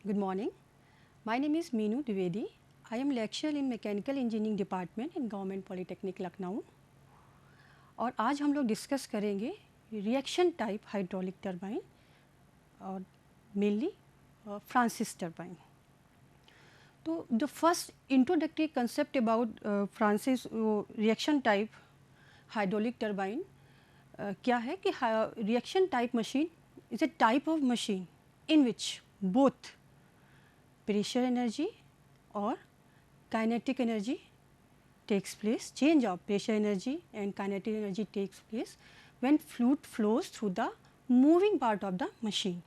Good morning. My name is Meenu Dwivedi. I am lecturer in Mechanical Engineering Department in Government Polytechnic Lucknow और आज हम लोग discuss करेंगे reaction type hydraulic turbine और mainly Francis turbine. तो the first introductory concept about Francis reaction type hydraulic turbine क्या है कि reaction type machine is a type of machine in which both pressure energy or kinetic energy takes place. Change of pressure energy and kinetic energy takes place when fluid flows through the moving part of the machine.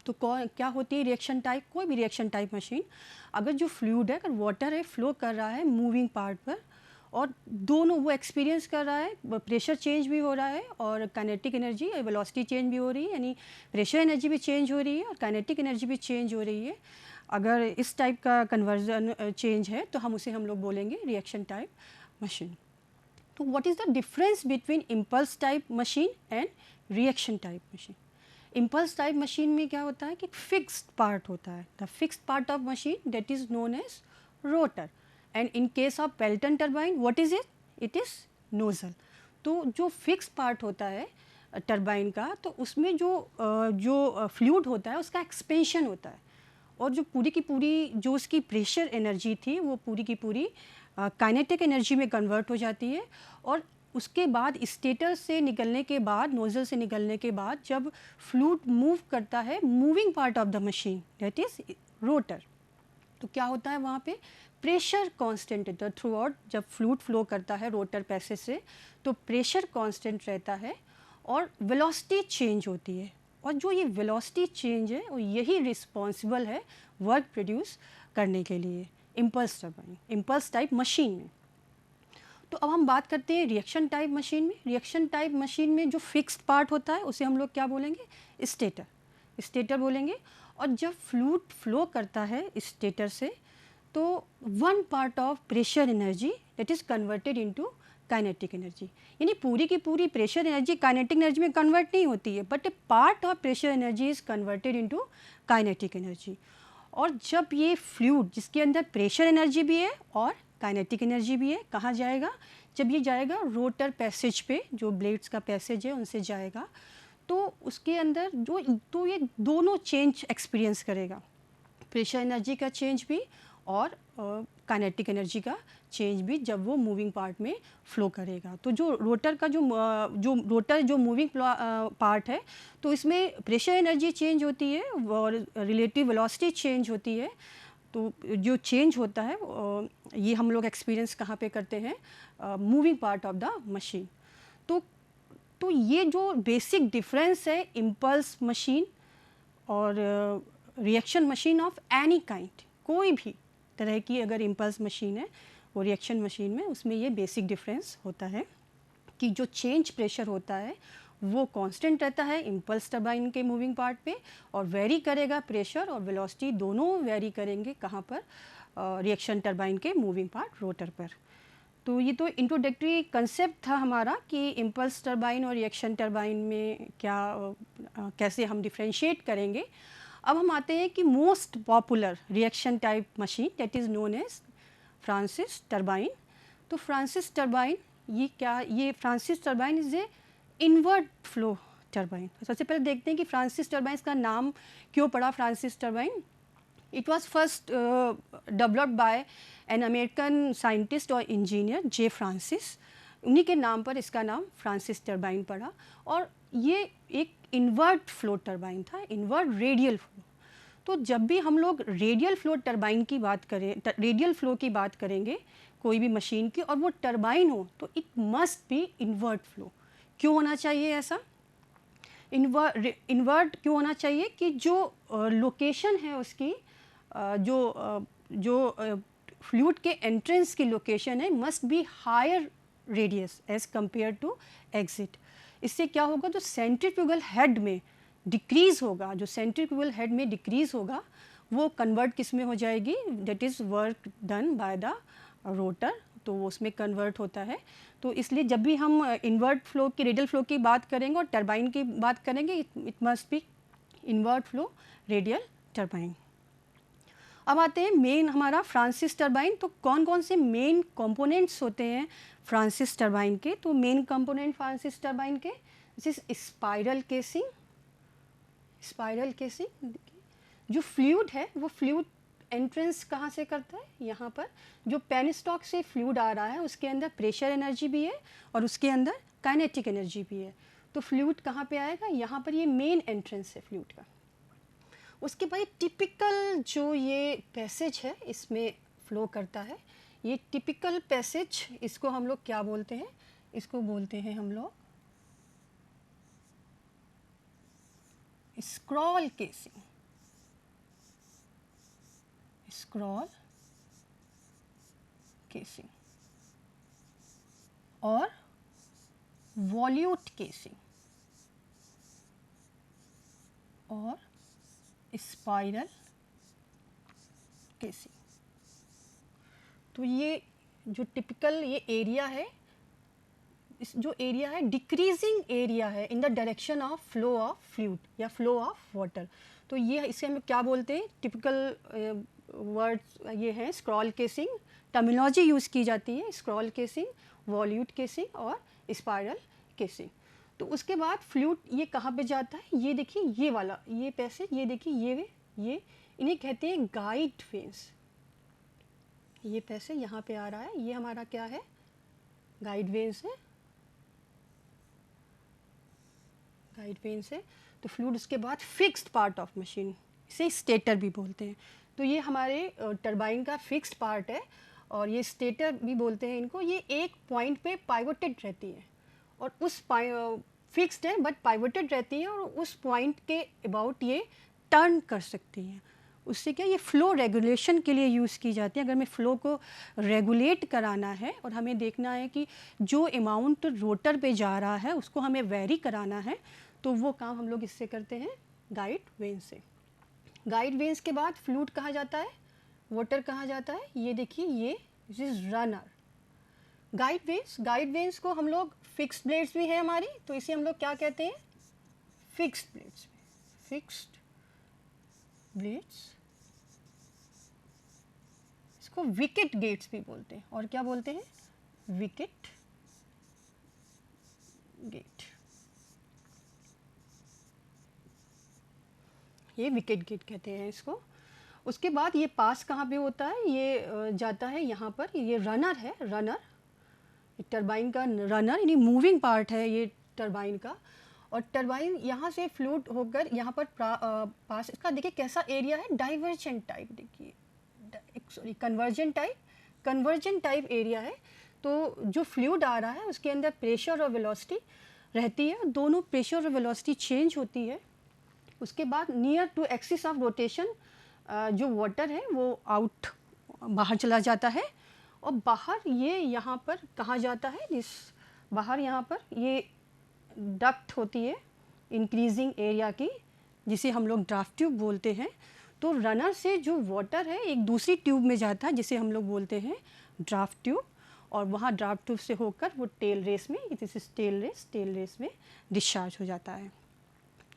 तो क्या होती है reaction type? कोई भी reaction type machine, अगर जो fluid है, अगर वाटर है, फ्लो कर रहा है मूविंग पार्ट पर और दोनों वो एक्सपीरियंस कर रहा है, प्रेशर चेंज भी हो रहा है और काइनेटिक एनर्जी वेलोसिटी चेंज भी हो रही है, यानी प्रेशर एनर्जी भी चेंज हो रही है और काइनेटिक एनर्जी भी चेंज हो रही है. अगर इस टाइप का कन्वर्जन चेंज है तो हम लोग बोलेंगे रिएक्शन टाइप मशीन. तो what is the difference between impulse type machine and reaction type machine? Impulse type machine में क्या होता है कि फिक्स्ड पार्ट होता है. The fixed part of machine that is known as rotor and in case of Pelton turbine what is it? It is nozzle. तो जो fixed part होता है टरबाइन का, तो उसमें जो फ्लूइड होता है उसका एक्सपेंशन होता है और जो पूरी की पूरी जो उसकी प्रेशर एनर्जी थी वो पूरी की पूरी काइनेटिक एनर्जी में कन्वर्ट हो जाती है. और उसके बाद स्टेटर से निकलने के बाद, नोजल से निकलने के बाद, जब फ्लूइड मूव करता है moving part of the machine that is rotor, तो क्या होता है वहाँ पे प्रेशर कांस्टेंट रहता है थ्रू आउट. जब फ्लूइड फ्लो करता है रोटर पैसेज से तो प्रेशर कांस्टेंट रहता है और वेलोसिटी चेंज होती है. और जो ये वेलोसिटी चेंज है वो यही रिस्पॉन्सिबल है वर्क प्रोड्यूस करने के लिए impulse turbine, impulse type machine में. तो अब हम बात करते हैं रिएक्शन टाइप मशीन में. रिएक्शन टाइप मशीन में जो फिक्स्ड पार्ट होता है उसे हम लोग क्या बोलेंगे? स्टेटर. स्टेटर बोलेंगे. और जब फ्लूइड फ्लो करता है स्टेटर से तो one part of pressure energy that is converted into kinetic energy, यानी पूरी की पूरी प्रेशर एनर्जी काइनेटिक एनर्जी में कन्वर्ट नहीं होती है, but A part of pressure energy is converted into kinetic energy. और जब ये फ्लूइड जिसके अंदर प्रेशर एनर्जी भी है और काइनेटिक एनर्जी भी है, कहाँ जाएगा? जब ये जाएगा रोटर पैसेज पे, जो ब्लेड्स का पैसेज है उनसे जाएगा, तो उसके अंदर तो ये दोनों चेंज एक्सपीरियंस करेगा, प्रेशर एनर्जी का चेंज भी और काइनेटिक एनर्जी का चेंज भी जब वो मूविंग पार्ट में फ्लो करेगा. तो जो रोटर का जो मूविंग पार्ट है तो इसमें प्रेशर एनर्जी चेंज होती है और रिलेटिव वेलोसिटी चेंज होती है. तो जो चेंज होता है ये हम लोग एक्सपीरियंस कहाँ पे करते हैं? Moving part of the machine. तो ये जो बेसिक डिफरेंस है इम्पल्स मशीन और reaction machine of any kind, कोई भी तरह की अगर इम्पल्स मशीन है वो रिएक्शन मशीन में, उसमें ये बेसिक डिफरेंस होता है कि जो चेंज प्रेशर होता है वो कांस्टेंट रहता है इम्पल्स टरबाइन के मूविंग पार्ट पे और वेरी करेगा प्रेशर और वेलोसिटी दोनों वेरी करेंगे कहाँ पर? रिएक्शन टरबाइन के मूविंग पार्ट रोटर पर. तो ये तो इंट्रोडक्टरी कंसेप्ट था हमारा कि इम्पल्स टरबाइन और रिएक्शन टरबाइन में कैसे हम डिफ्रेंशिएट करेंगे. अब हम आते हैं कि most popular reaction type machine that is known as Francis turbine. तो फ्रांसिस टरबाइन ये Francis turbine is a inward flow turbine. सबसे पहले देखते हैं कि फ्रांसिस टरबाइन का नाम क्यों पड़ा Francis turbine. It was first developed by an American scientist और इंजीनियर जे फ्रांसिस. उन्हीं के नाम पर इसका नाम फ्रांसिस टरबाइन पड़ा. और ये एक इन्वर्ट फ्लो टरबाइन था, इन्वर्ट रेडियल फ्लो. तो जब भी हम लोग रेडियल फ्लो टरबाइन की बात करें, रेडियल फ्लो की बात करेंगे कोई भी मशीन की और वो टरबाइन हो तो it must be invert flow. क्यों होना चाहिए ऐसा? इन्वर्ट क्यों होना चाहिए? कि जो लोकेशन है उसकी, जो फ्लूइड के एंट्रेंस की लोकेशन है must be higher radius as compare to exit. इससे क्या होगा? जो सेंट्रीफ्यूगल हेड में डिक्रीज़ होगा, जो सेंट्रीफ्यूगल हेड में डिक्रीज़ होगा वो कन्वर्ट किस में हो जाएगी? That is work done by the rotor. तो वो उसमें कन्वर्ट होता है. तो इसलिए जब भी हम इन्वर्ट फ्लो की, रेडियल फ्लो की बात करेंगे और टरबाइन की बात करेंगे, it must be invert flow radial turbine. अब आते हैं मेन हमारा फ्रांसिस टरबाइन। तो कौन कौन से मेन कंपोनेंट्स होते हैं फ्रांसिस टरबाइन के? तो मेन कंपोनेंट फ्रांसिस टरबाइन के this is spiral casing. Spiral casing, जो फ्लूइड है वो फ्लूइड एंट्रेंस कहाँ से करता है? यहाँ पर जो पेनस्टॉक से फ्लूइड आ रहा है उसके अंदर प्रेशर एनर्जी भी है और उसके अंदर काइनेटिक एनर्जी भी है। तो फ्लूइड कहाँ पे आएगा? यहाँ पर। ये मेन एंट्रेंस है फ्लूइड का। उसके बाद टिपिकल जो ये पैसेज है इसमें फ्लो करता है, ये टिपिकल पैसेज, इसको हम लोग क्या बोलते हैं? इसको बोलते हैं हम लोग स्क्रॉल केसिंग। स्क्रॉल केसिंग और वॉल्यूट केसिंग और स्पाइरल केसिंग। तो ये जो टिपिकल ये एरिया है, इस जो एरिया है डिक्रीजिंग एरिया है in the direction of flow of fluid या फ्लो ऑफ वाटर। तो ये इसे हम क्या बोलते हैं? टिपिकल वर्ड्स ये हैं स्क्रॉल केसिंग, टर्मिनोलॉजी यूज़ की जाती है स्क्रॉल केसिंग, वॉल्यूट केसिंग और स्पाइरल केसिंग। तो उसके बाद फ्लूइड ये कहाँ पे जाता है? ये देखिए ये वाला ये पैसेज, ये देखिए ये इन्हें कहते हैं गाइड वेन्स। ये पैसेज यहाँ पे आ रहा है, ये हमारा क्या है? गाइड वेन्स है, गाइड वेन्स है। तो फ्लूइड उसके बाद फिक्स्ड पार्ट ऑफ मशीन, इसे स्टेटर भी बोलते हैं। तो ये हमारे टरबाइन का फिक्स्ड पार्ट है और ये स्टेटर भी बोलते हैं इनको। ये एक पॉइंट पे पाइवोटेड रहती है और उस फिक्स्ड है बट पाइवोटेड रहती है और उस पॉइंट के अबाउट ये टर्न कर सकती हैं। उससे क्या, ये फ़्लो रेगुलेशन के लिए यूज़ की जाती है। अगर हमें फ़्लो को रेगुलेट कराना है और हमें देखना है कि जो अमाउंट रोटर पे जा रहा है उसको हमें वेरी कराना है, तो वो काम हम लोग इससे करते हैं गाइड वेन से। गाइड वेन्स के बाद फ्लूइड कहाँ जाता है? वाटर कहाँ जाता है? ये देखिए ये this is runner. Guide veins को हम लोग फिक्स्ड ब्लेड्स भी है हमारी, तो इसे हम लोग क्या कहते हैं? Fixed blades. फिक्स्ड ब्लेड्स, इसको विकेट गेट्स भी बोलते हैं। और क्या बोलते हैं? Wicket gate. ये विकेट गेट कहते हैं इसको। उसके बाद ये पास कहाँ पे होता है? ये जाता है यहाँ पर, ये रनर है, रनर टरबाइन का रनर, यानी मूविंग पार्ट है ये टरबाइन का। और टरबाइन यहाँ से फ्लूइड होकर यहाँ पर पास, इसका देखिए कैसा एरिया है, डाइवर्जेंट टाइप, देखिए सॉरी कन्वर्जेंट टाइप एरिया है। तो जो फ्लूइड आ रहा है उसके अंदर प्रेशर और वेलोसिटी रहती है, दोनों प्रेशर और वेलोसिटी चेंज होती है। उसके बाद near to axis of rotation जो वाटर है वो आउट बाहर चला जाता है और बाहर ये यहाँ पर कहाँ जाता है? इस बाहर यहाँ पर ये डक्ट होती है इंक्रीजिंग एरिया की, जिसे हम लोग ड्राफ्ट ट्यूब बोलते हैं। तो रनर से जो वाटर है एक दूसरी ट्यूब में जाता है जिसे हम लोग बोलते हैं ड्राफ्ट ट्यूब, और वहाँ ड्राफ्ट ट्यूब से होकर वो टेल रेस में, दिस इज टेल रेस में डिस्चार्ज हो जाता है।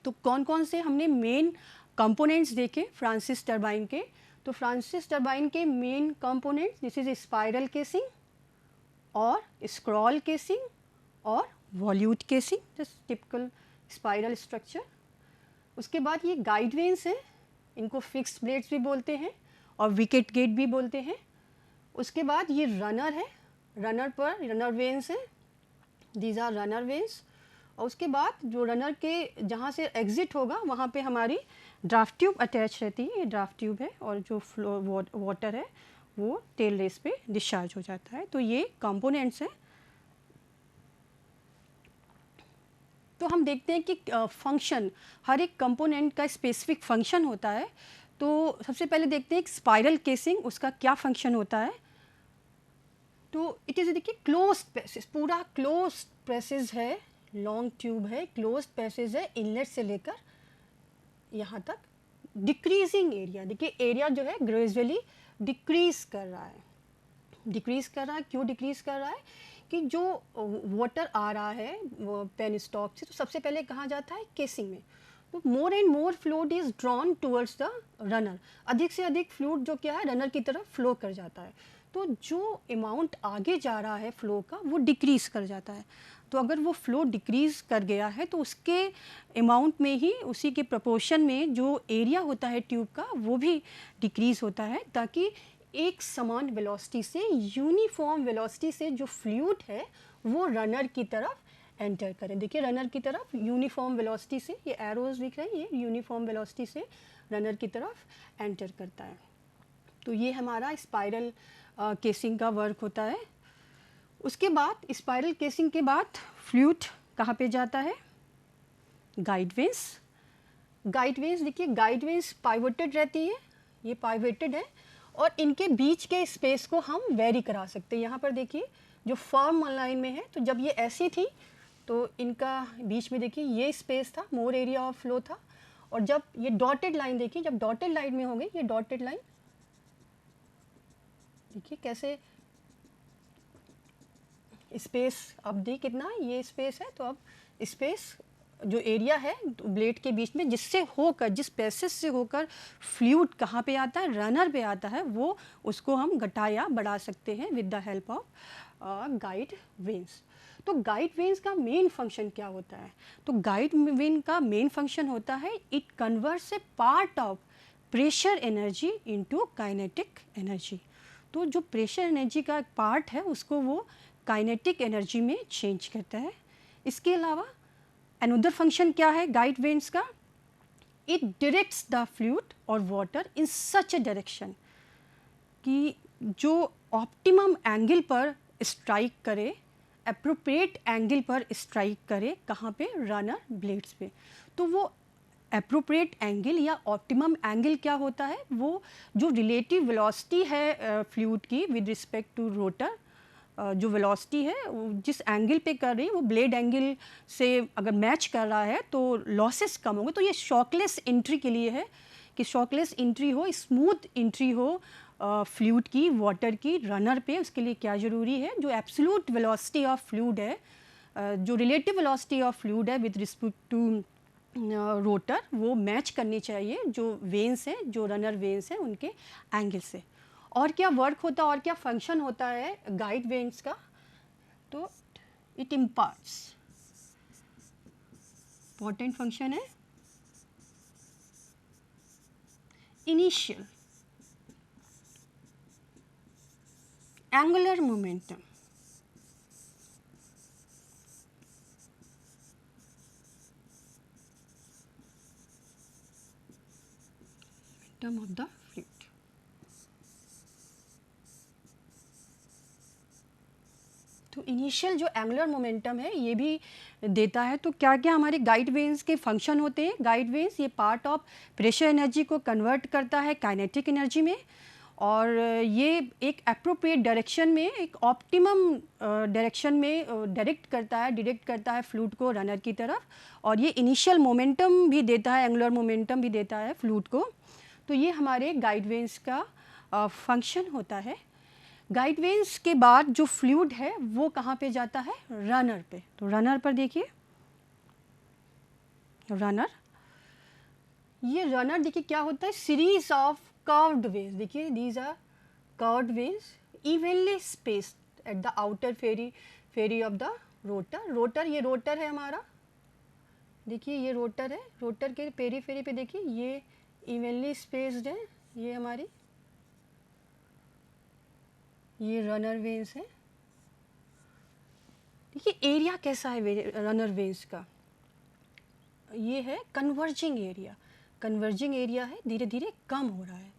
तो कौन कौन से हमने मेन कंपोनेंट्स देखे फ्रांसिस टरबाइन के? तो फ्रांसिस टरबाइन के main components this is spiral casing और स्क्रॉल केसिंग और वॉल्यूट casing, just typical spiral structure. उसके बाद ये गाइड वेन्स हैं, इनको फिक्स्ड ब्लेड्स भी बोलते हैं और विकेट गेट भी बोलते हैं। उसके बाद ये रनर है, रनर पर रनर वेन्स हैं, दीज आर रनर वेन्स। और उसके बाद जो रनर के जहाँ से एग्जिट होगा वहाँ पे हमारी ड्राफ्ट ट्यूब अटैच रहती है, ये ड्राफ्ट ट्यूब है, और जो फ्लो वाटर है वो टेल रेस पे डिस्चार्ज हो जाता है। तो ये कंपोनेंट्स हैं। तो हम देखते हैं कि फंक्शन, हर एक कंपोनेंट का स्पेसिफिक फंक्शन होता है। तो सबसे पहले देखते हैं स्पाइरल केसिंग, उसका क्या फंक्शन होता है। तो इट इज़, देखिए क्लोज्ड पैसेज, पूरा क्लोज्ड पैसेज है, लॉन्ग ट्यूब है, क्लोज्ड पैसेज है इनलेट से लेकर यहाँ तक। डिक्रीजिंग एरिया, देखिए एरिया जो है ग्रेजुअली डिक्रीज कर रहा है। डिक्रीज कर रहा है, क्यों डिक्रीज कर रहा है? कि जो वाटर आ रहा है वो पेन स्टॉक से, तो सबसे पहले कहाँ जाता है? केसिंग में। तो more and more fluid is drawn towards the runner, अधिक से अधिक फ्लूइड जो क्या है रनर की तरफ फ्लो कर जाता है। तो जो अमाउंट आगे जा रहा है फ्लो का वो डिक्रीज़ कर जाता है। तो अगर वो फ्लो डिक्रीज़ कर गया है तो उसके अमाउंट में ही उसी के प्रोपोर्शन में जो एरिया होता है ट्यूब का वो भी डिक्रीज़ होता है, ताकि एक समान वेलोसिटी से, यूनिफॉर्म वेलोसिटी से जो फ्लूइड है वो रनर की तरफ एंटर करें। देखिए रनर की तरफ यूनिफॉर्म वेलोसिटी से, ये एरोज दिख रहे हैं, ये यूनिफॉर्म वेलोसिटी से रनर की तरफ एंटर करता है। तो ये हमारा स्पाइरल केसिंग का वर्क होता है। उसके बाद स्पाइरल केसिंग के बाद फ्लूइड कहाँ पे जाता है? Guide vanes. गाइड वेंस देखिए, गाइड वेंस पाइवोटेड रहती है, ये पाइवोटेड है और इनके बीच के स्पेस को हम वेरी करा सकते हैं। यहाँ पर देखिए जो फॉर्म लाइन में है, तो जब ये ऐसी थी तो इनका बीच में देखिए ये स्पेस था, मोर एरिया ऑफ फ्लो था, और जब ये डॉटेड लाइन देखिए, जब डॉटेड लाइन में हो गई ये डॉटेड लाइन, देखिए कैसे स्पेस अब दी कितना ये स्पेस है, तो अब स्पेस जो एरिया है ब्लेड के बीच में जिससे होकर, जिस पैसेज से होकर फ्लूइड कहाँ पे आता है, रनर पे आता है, वो उसको हम घटा या बढ़ा सकते हैं with the help of guide veins. तो गाइड वेन्स का मेन फंक्शन क्या होता है? तो गाइड वेन का मेन फंक्शन होता है it converts A part of pressure energy into kinetic energy. तो जो प्रेशर एनर्जी का पार्ट है उसको वो काइनेटिक एनर्जी में चेंज करता है। इसके अलावा अनदर फंक्शन क्या है गाइड वेन्स का? इट डायरेक्ट्स द फ्लूइड और water in such A direction कि जो ऑप्टिमम एंगल पर स्ट्राइक करे, अप्रोप्रिएट एंगल पर स्ट्राइक करे, कहाँ पे? रनर ब्लेड्स पे। तो वो अप्रोप्रिएट एंगल या ऑप्टिमम एंगल क्या होता है? वो जो रिलेटिव वेलोसिटी है फ्लूइड की विद रिस्पेक्ट टू रोटर, जो वेलोसिटी है जिस एंगल पे कर रही है वो ब्लेड एंगल से अगर मैच कर रहा है तो लॉसेस कम होंगे। तो ये शॉकलेस एंट्री के लिए है कि शॉकलेस एंट्री हो, स्मूथ एंट्री हो फ्लूइड की, वाटर की रनर पे। उसके लिए क्या ज़रूरी है? जो एब्सोल्यूट वेलोसिटी ऑफ फ्लूइड है, जो रिलेटिव वेलोसिटी ऑफ फ्लूइड है विद रिस्पेक्ट टू रोटर, वो मैच करनी चाहिए जो वेन्स हैं, जो रनर वेन्स हैं उनके एंगल से। और क्या वर्क होता है और क्या फंक्शन होता है गाइड वेन्स का? तो इट इम्पार्ट्स, इंपॉर्टेंट फंक्शन है initial angular momentum of the fluid. तो इनिशियल जो एंगुलर मोमेंटम है ये भी देता है। तो क्या क्या हमारे गाइड वेन्स के फंक्शन होते हैं? गाइड वेन्स ये पार्ट ऑफ प्रेशर एनर्जी को कन्वर्ट करता है काइनेटिक एनर्जी में, और ये एक अप्रोप्रिएट डायरेक्शन में, एक ऑप्टिमम डायरेक्शन में डायरेक्ट करता है फ्लूइड को रनर की तरफ, और ये इनिशियल मोमेंटम भी देता है, एंगुलर मोमेंटम भी देता है फ्लूइड को। तो ये हमारे गाइड वेन्स का फंक्शन होता है। गाइड वेन्स के बाद जो फ्लूइड है वो कहाँ पे जाता है? रनर पे। तो रनर पर देखिए, रनर, ये रनर देखिए क्या होता है? सीरीज ऑफ कर्व्ड वेव्स, देखिए these are curved vanes evenly spaced at the outer periphery of the rotor. Rotor, ये रोटर है हमारा, देखिए ये रोटर है, रोटर के पेरीफेरी पे देखिए ये इवनली स्पेस्ड है, ये हमारी ये रनर वेन्स है। देखिए एरिया कैसा है रनर वेन्स का? ये है कन्वर्जिंग एरिया, कन्वर्जिंग एरिया है, धीरे धीरे कम हो रहा है।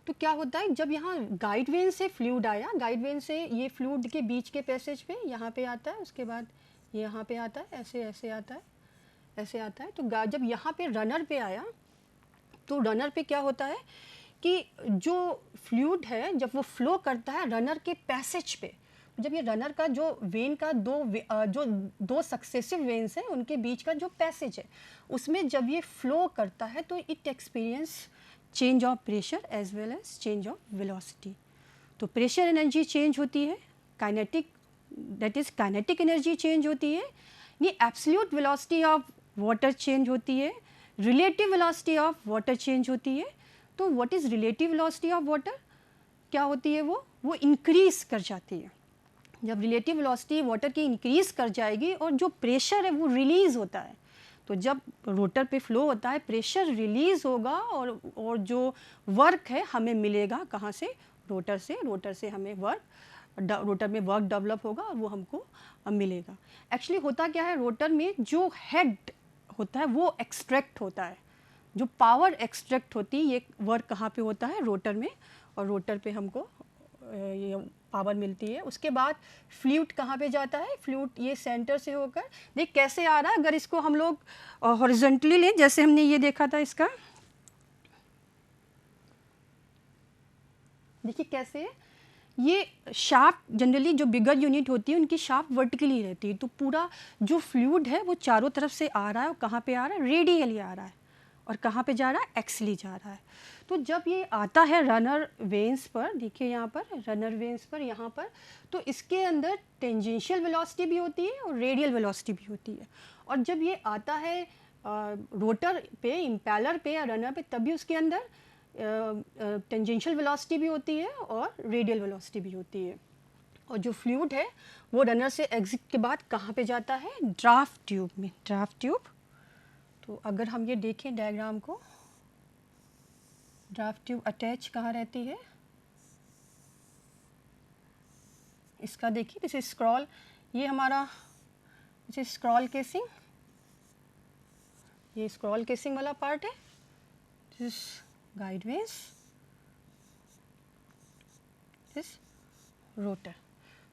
तो क्या होता है जब यहाँ गाइड वेन से फ्लूइड आया, गाइड वेन से ये फ्लूइड के बीच के पैसेज पे यहाँ पे आता है, उसके बाद यहाँ पे आता है, ऐसे ऐसे आता है, ऐसे आता है। तो जब यहाँ पे रनर पे आया तो रनर पे क्या होता है कि जो फ्लूइड है जब वो फ्लो करता है रनर के पैसेज पे, जब ये रनर का जो वेन का दो सक्सेसिव वेन्स हैं उनके बीच का जो पैसेज है उसमें जब ये फ्लो करता है तो it experience change of pressure as well as change of velocity. तो प्रेशर एनर्जी चेंज होती है, kinetic, that is kinetic energy change होती है, ये absolute velocity of water change होती है, relative velocity of water change होती है। तो what is relative velocity of water, क्या होती है वो इंक्रीज़ कर जाती है। जब रिलेटिव वेलोसिटी वाटर की इंक्रीज़ कर जाएगी और जो प्रेशर है वो रिलीज़ होता है, तो जब रोटर पे फ्लो होता है प्रेशर रिलीज़ होगा और जो वर्क है हमें मिलेगा कहाँ से, रोटर से हमें रोटर में वर्क डेवलप होगा और वो हमको मिलेगा। एक्चुअली होता क्या है, रोटर में जो हेड होता है वो एक्सट्रैक्ट होता है, जो पावर एक्सट्रैक्ट होती है ये वर्क कहाँ पे होता है, रोटर में, और रोटर पे हमको ये पावर मिलती है। उसके बाद फ्लूइड कहाँ पे जाता है, फ्लूइड ये सेंटर से होकर, देख कैसे आ रहा है, अगर इसको हम लोग हॉरिजॉन्टली लें जैसे हमने ये देखा था इसका, देखिए कैसे है, ये शाफ्ट जनरली जो बिगर यूनिट होती है उनकी शाफ्ट वर्टिकली रहती है, तो पूरा जो फ्लूइड है वो चारों तरफ से आ रहा है और कहाँ पे आ रहा है, रेडियली आ रहा है, और कहाँ पे जा रहा है, एक्सली जा रहा है। तो जब ये आता है रनर वेन्स पर, देखिए यहाँ पर रनर वेन्स पर यहाँ पर, तो इसके अंदर टेंजेंशियल वेलोसिटी भी होती है और रेडियल वेलोसिटी भी होती है। और जब ये आता है रोटर पे, इम्पेलर पे या रनर पे, तभी उसके अंदर टेंजेंशियल वेलोसिटी भी होती है और रेडियल वेलोसिटी भी होती है। और जो फ्लूइड है वो रनर से एग्जिट के बाद कहाँ पे जाता है, ड्राफ्ट ट्यूब में, ड्राफ्ट ट्यूब। तो अगर हम ये देखें डायग्राम को, ड्राफ्ट ट्यूब अटैच कहाँ रहती है, इसका देखिए दिस इज स्क्रॉल, ये हमारा दिस इज स्क्रॉल केसिंग, ये स्क्रॉल केसिंग वाला पार्ट है, this is guide veins, this rotor.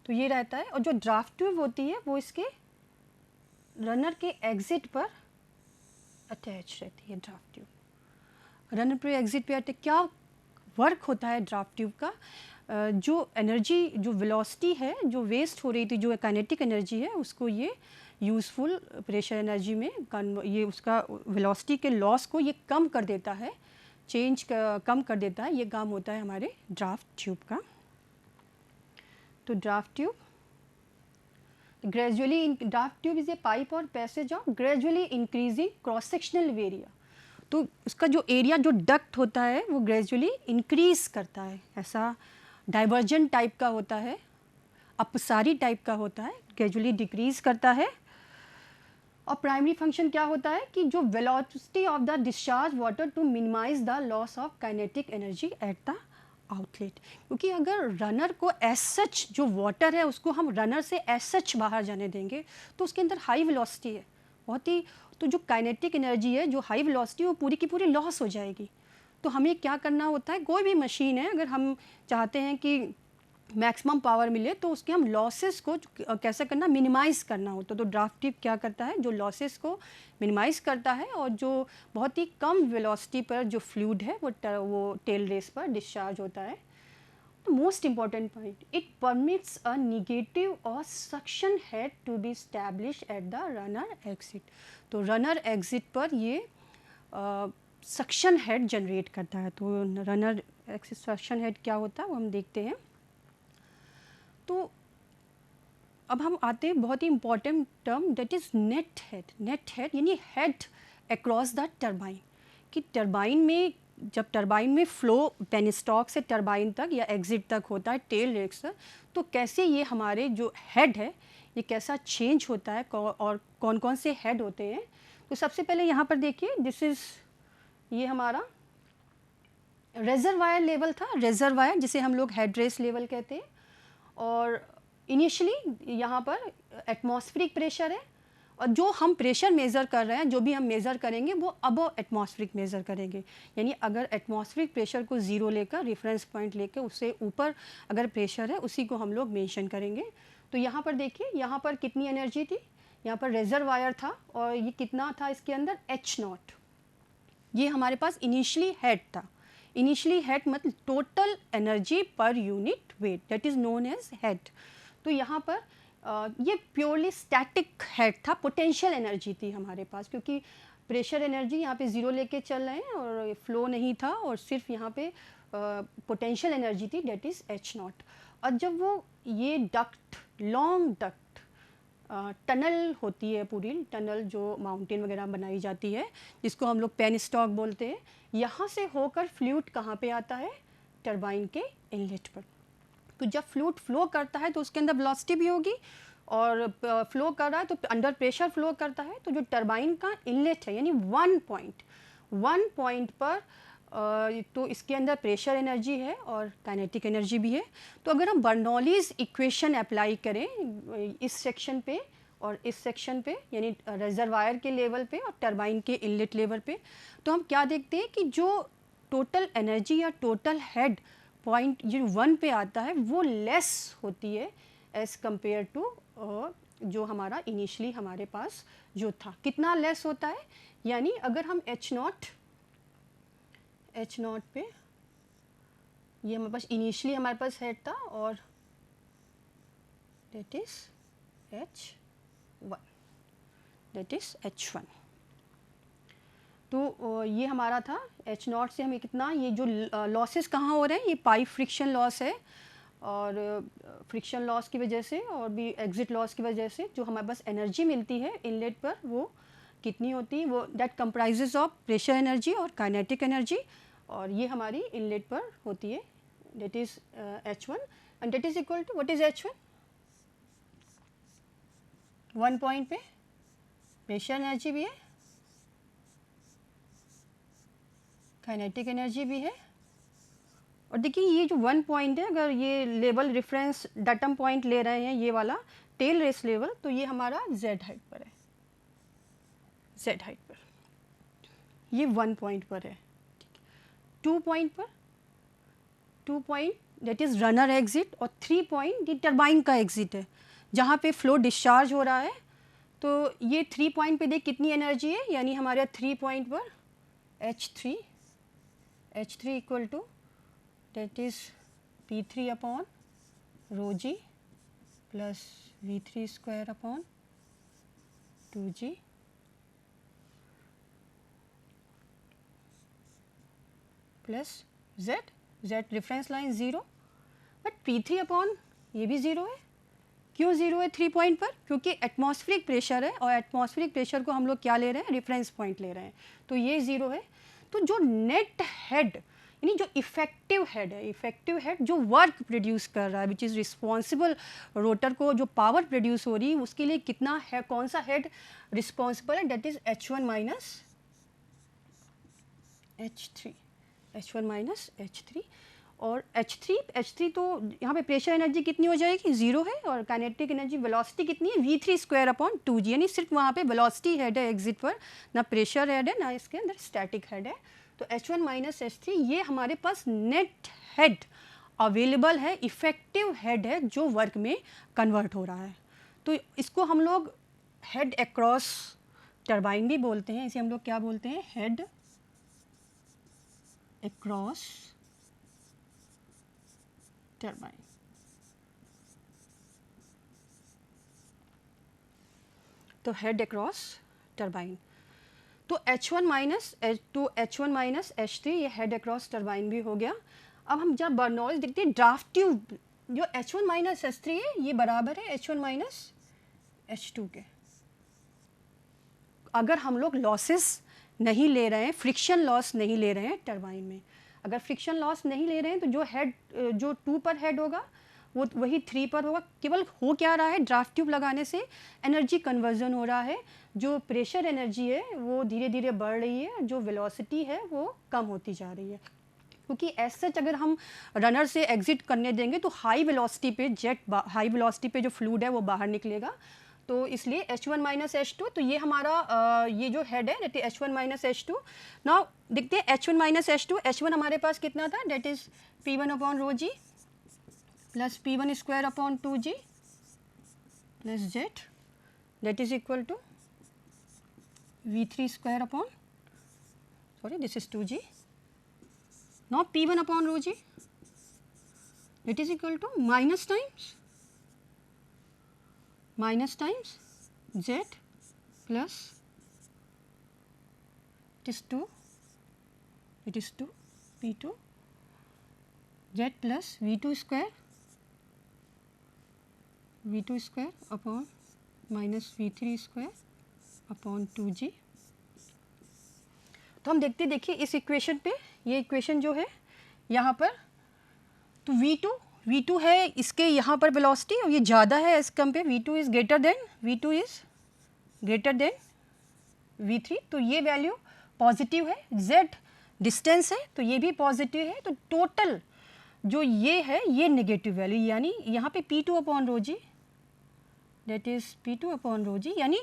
तो ये रहता है, और जो ड्राफ्ट ट्यूब होती है वो इसके रनर के एग्जिट पर अटैच रहती है, ड्राफ्ट ट्यूब रनर पे एग्जिट पे अटैच। क्या वर्क होता है ड्राफ्ट ट्यूब का, जो एनर्जी, जो वेलोसिटी है जो वेस्ट हो रही थी, जो काइनेटिक एनर्जी है, उसको ये यूज़फुल प्रेशर एनर्जी में ये उसका वेलोसिटी के लॉस को ये कम कर देता है, कम कर देता है। ये काम होता है हमारे ड्राफ्ट ट्यूब का। तो draft tube gradually, draft tube is a pipe or passage of gradually increasing cross sectional area. तो उसका जो एरिया, जो डक्ट होता है वो ग्रेजुअली इंक्रीज करता है, ऐसा डाइवर्जेंट टाइप का होता है, अपसारी टाइप का होता है, ग्रेजुअली डिक्रीज करता है। और प्राइमरी फंक्शन क्या होता है कि जो velocity of the discharge water to minimise the loss of kinetic energy at the outlet. क्योंकि अगर रनर को एज सच, जो वाटर है उसको हम रनर से एज सच बाहर जाने देंगे तो उसके अंदर हाई वेलोसिटी है बहुत ही, तो जो काइनेटिक एनर्जी है, जो हाई वेलोसिटी, वो पूरी की पूरी लॉस हो जाएगी। तो हमें क्या करना होता है, कोई भी मशीन है अगर हम चाहते हैं कि मैक्सिमम पावर मिले तो उसके हम लॉसेस को कैसे करना, मिनिमाइज़ करना होता है। तो ड्राफ्ट ट्यूब क्या करता है, जो लॉसेस को मिनिमाइज़ करता है और जो बहुत ही कम वेलोसिटी पर जो फ्लूइड है वो टेल रेस पर डिस्चार्ज होता है। तो most important point, it permits a negative or suction head to be establish at the runner exit. तो रनर एग्जिट पर ये सक्शन हेड जनरेट करता है। तो रनर एग्जिट सक्शन हेड क्या होता है वो हम देखते हैं। तो अब हम आते हैं बहुत ही important term, that is net head. Net head यानी हेड अक्रॉस द टरबाइन, कि टरबाइन में, जब टरबाइन में फ्लो पेनस्टॉक से टरबाइन तक या एग्जिट तक होता है, टेल रेक्स तक, तो कैसे ये हमारे जो हेड है ये कैसा चेंज होता है और कौन कौन से हेड होते हैं। तो सबसे पहले यहाँ पर देखिए, दिस इज़, ये हमारा रेजरवायर लेवल था, रेजरवायर जिसे हम लोग हेड रेस लेवल कहते हैं। और इनिशियली यहाँ पर एटमॉस्फेरिक प्रेशर है, और जो हम प्रेशर मेज़र कर रहे हैं, जो भी हम मेज़र करेंगे वो अबव एटमॉस्फेरिक मेज़र करेंगे। यानी अगर एटमॉस्फेरिक प्रेशर को ज़ीरो लेकर, रेफरेंस पॉइंट लेकर, उससे ऊपर अगर प्रेशर है उसी को हम लोग मेंशन करेंगे। तो यहाँ पर देखिए, यहाँ पर कितनी एनर्जी थी, यहाँ पर रेजरवायर था और ये कितना था इसके अंदर, H0। ये हमारे पास इनिशियली हेड था। इनिशियली हेड मतलब total energy per unit weight, that is known as head. तो यहाँ पर ये प्योरली स्टैटिक हेड था, पोटेंशियल एनर्जी थी हमारे पास, क्योंकि प्रेशर एनर्जी यहाँ पे ज़ीरो लेके चल रहे हैं और फ्लो नहीं था, और सिर्फ यहाँ पे पोटेंशियल एनर्जी थी, डेट इज़ H0। और जब वो ये डक्ट, लॉन्ग डक्ट टनल होती है, पूरी टनल जो माउंटेन वगैरह बनाई जाती है, जिसको हम लोग पेन स्टॉक बोलते हैं, यहाँ से होकर फ्लूइड कहाँ पे आता है, टरबाइन के इनलेट पर। तो जब फ्लूइड फ्लो करता है तो उसके अंदर वेलोसिटी भी होगी, और फ्लो कर रहा है तो अंडर प्रेशर फ्लो करता है। तो जो टरबाइन का इनलेट है, यानी वन पॉइंट पर तो इसके अंदर प्रेशर एनर्जी है और काइनेटिक एनर्जी भी है। तो अगर हम बर्नौलीज इक्वेशन अप्लाई करें इस सेक्शन पे और इस सेक्शन पे, यानी रिजर्वायर के लेवल पे और टरबाइन के इनलेट लेवल पे, तो हम क्या देखते हैं कि जो टोटल एनर्जी या टोटल हेड पॉइंट जो वन पे आता है वो लेस होती है एज़ कंपेयर टू जो हमारा इनिशियली हमारे पास जो था। कितना लेस होता है, यानी अगर हम एच नॉट पे, ये हमारे पास इनिशियली हमारे पास हेड था और दैट इज H1, तो ये हमारा था एच नॉट से हमें कितना, ये जो लॉसेस कहाँ हो रहे हैं, ये पाइप फ्रिक्शन लॉस है, और फ्रिक्शन लॉस की वजह से और भी एग्जिट लॉस की वजह से जो हमारे पास एनर्जी मिलती है इनलेट पर वो कितनी होती है, वो that comprises of pressure energy और काइनेटिक एनर्जी, और ये हमारी इनलेट पर होती है, that is H1, and that is equal to what is H1, one point पे प्रेशर एनर्जी भी है, काइनेटिक एनर्जी भी है, और देखिए ये जो वन पॉइंट है, अगर ये लेवल रेफरेंस डाटम पॉइंट ले रहे हैं, ये वाला टेल रेस लेवल, तो ये हमारा जेड हाइट पर है, जेड हाइट पर, ये वन पॉइंट पर है। Two point that is runner exit, और थ्री पॉइंट ये टरबाइन का एग्जिट है जहाँ पे फ्लो डिस्चार्ज हो रहा है। तो ये थ्री पॉइंट पे देख कितनी एनर्जी है, यानी हमारे थ्री पॉइंट पर H3 equal to that is P3 upon rho g plus V3 square upon 2G plus Z reference line zero, but P3 upon ये भी ज़ीरो है। क्यों ज़ीरो है थ्री पॉइंट पर, क्योंकि एटमॉस्फेरिक प्रेशर है, और एटमॉस्फेरिक प्रेशर को हम लोग क्या ले रहे हैं, रेफरेंस पॉइंट ले रहे हैं, तो ये ज़ीरो है। तो जो नेट हेड, यानी जो इफेक्टिव हेड जो वर्क प्रोड्यूस कर रहा है, विच इज़ रिस्पॉन्सिबल, रोटर को जो पावर प्रोड्यूस हो रही है उसके लिए कितना है, कौन सा हेड रिस्पॉन्सिबल है, that is H1 minus H3, और H3 तो यहाँ पे प्रेशर एनर्जी कितनी हो जाएगी, ज़ीरो है, और काइनेटिक एनर्जी वेलोसिटी कितनी है, V3 स्क्वायर अपॉन 2G, यानी सिर्फ वहाँ पे वेलोसिटी हेड है एग्जिट पर, ना प्रेशर हेड है ना इसके अंदर स्टैटिक हेड है। तो H1 माइनस H3 ये हमारे पास नेट हेड अवेलेबल है, इफेक्टिव हेड है जो वर्क में कन्वर्ट हो रहा है। तो इसको हम लोग हेड अक्रॉस टरबाइन भी बोलते हैं, इसे हम लोग क्या बोलते हैं, हेड अक्रॉस टरबाइन। तो हेड अक्रॉस टरबाइन, तो H1 माइनस H3 ये हेड अक्रॉस टरबाइन भी हो गया। अब हम जब बर्नौलीज देखते हैं ड्राफ्ट ट्यूब, जो H1 माइनस H3 है ये बराबर है H1 माइनस H2 के। अगर हम लोग लॉसेस नहीं ले रहे हैं, फ्रिक्शन लॉस नहीं ले रहे हैं टरबाइन में, अगर फ्रिक्शन लॉस नहीं ले रहे हैं तो जो हेड जो 2 पर हेड होगा वो वही 3 पर होगा। केवल हो क्या रहा है, ड्राफ्ट ट्यूब लगाने से एनर्जी कन्वर्जन हो रहा है, जो प्रेशर एनर्जी है वो धीरे धीरे बढ़ रही है, जो वेलोसिटी है वो कम होती जा रही है, क्योंकि एज सच अगर हम रनर से एग्जिट करने देंगे तो हाई वेलोसिटी पे हाई वेलोसिटी पे जो फ्लूइड है वो बाहर निकलेगा। तो इसलिए H1 माइनस H2, तो ये हमारा ये जो हेड है that is H1 minus H2। Now देखते हैं H1 माइनस H1 हमारे पास कितना था, that is P1 upon rho g plus P1 square upon 2G plus Z, that is equal to V3 square upon, sorry this is 2G, now P1 upon rho G, it is equal to minus times Z plus it is 2 P2 Z plus V2 square upon minus V3² upon 2G। तो हम देखिए इस equation पे, ये equation जो है यहाँ पर, तो V2 है इसके यहाँ पर वेलोसिटी और ये ज़्यादा है as compare, V2 is greater than V3, तो ये वैल्यू पॉजिटिव है। Z डिस्टेंस है तो ये भी पॉजिटिव है, तो टोटल जो ये है ये नेगेटिव वैल्यू, यानी यहाँ पे P2 upon rho g, that is P2 upon rho g, यानी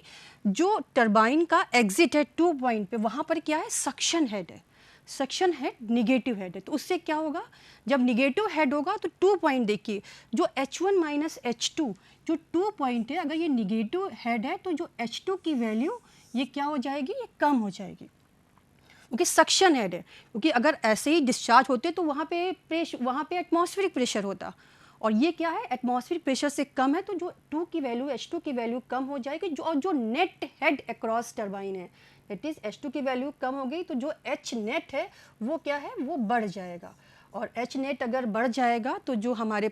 जो टरबाइन का एग्जिट है 2 पॉइंट पे, वहाँ पर क्या है, सक्शन हेड है, सक्शन हेड निगेटिव हेड है। तो उससे क्या होगा, जब निगेटिव हेड होगा तो 2 पॉइंट देखिए, जो H1 माइनस H2 जो 2 पॉइंट है, अगर ये निगेटिव हेड है तो जो H2 की वैल्यू ये क्या हो जाएगी, ये कम हो जाएगी, क्योंकि सक्शन हेड है। क्योंकि अगर ऐसे ही डिस्चार्ज होते तो वहाँ पे एटमॉस्फेरिक प्रेशर होता, और ये क्या है, एटमॉस्फेरिक प्रेशर से कम है, तो जो 2 की वैल्यू H2 की वैल्यू कम हो जाएगी, जो नेट हेड अक्रॉस टरबाइन है, दैट इज H2 की वैल्यू कम हो गई, तो जो H नेट है वो क्या है, वो बढ़ जाएगा। और H नेट अगर बढ़ जाएगा तो जो हमारे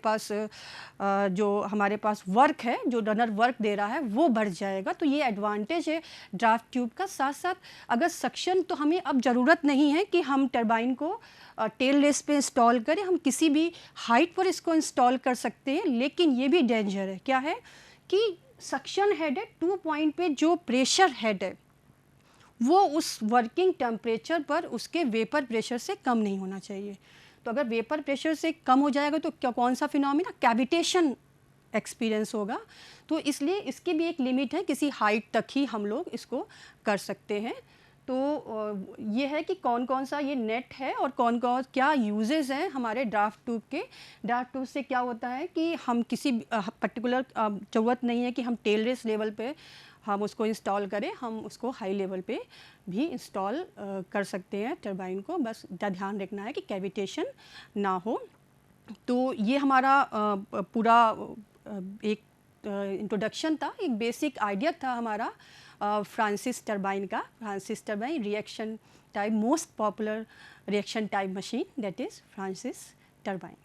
पास वर्क है, जो रनर वर्क दे रहा है वो बढ़ जाएगा। तो ये एडवांटेज है ड्राफ्ट ट्यूब का। साथ साथ अगर सक्शन, तो हमें अब ज़रूरत नहीं है कि हम टरबाइन को टेल रेस पे इंस्टॉल करें, हम किसी भी हाइट पर इसको इंस्टॉल कर सकते हैं। लेकिन ये भी डेंजर है, क्या है कि सक्शन हेड है 2 पॉइंट पे, जो प्रेशर हेड है वो उस वर्किंग टेम्परेचर पर उसके वेपर प्रेशर से कम नहीं होना चाहिए। तो अगर वेपर प्रेशर से कम हो जाएगा तो क्या, कौन सा फिनोमिना, कैविटेशन एक्सपीरियंस होगा। तो इसलिए इसकी भी एक लिमिट है, किसी हाइट तक ही हम लोग इसको कर सकते हैं। तो ये है कि कौन कौन सा ये नेट है और कौन कौन क्या यूजेस हैं हमारे ड्राफ्ट ट्यूब के। ड्राफ्ट ट्यूब से क्या होता है कि हम किसी पर्टिकुलर ज़रूरत नहीं है कि हम टेल रेस लेवल पे हम उसको इंस्टॉल करें, हम उसको हाई लेवल पे भी इंस्टॉल कर सकते हैं टरबाइन को। बस ध्यान रखना है कि कैविटेशन ना हो। तो ये हमारा पूरा एक इंट्रोडक्शन था, एक बेसिक आइडिया था हमारा फ्रांसिस टरबाइन का। Francis turbine reaction type, most popular reaction type machine, that is Francis turbine.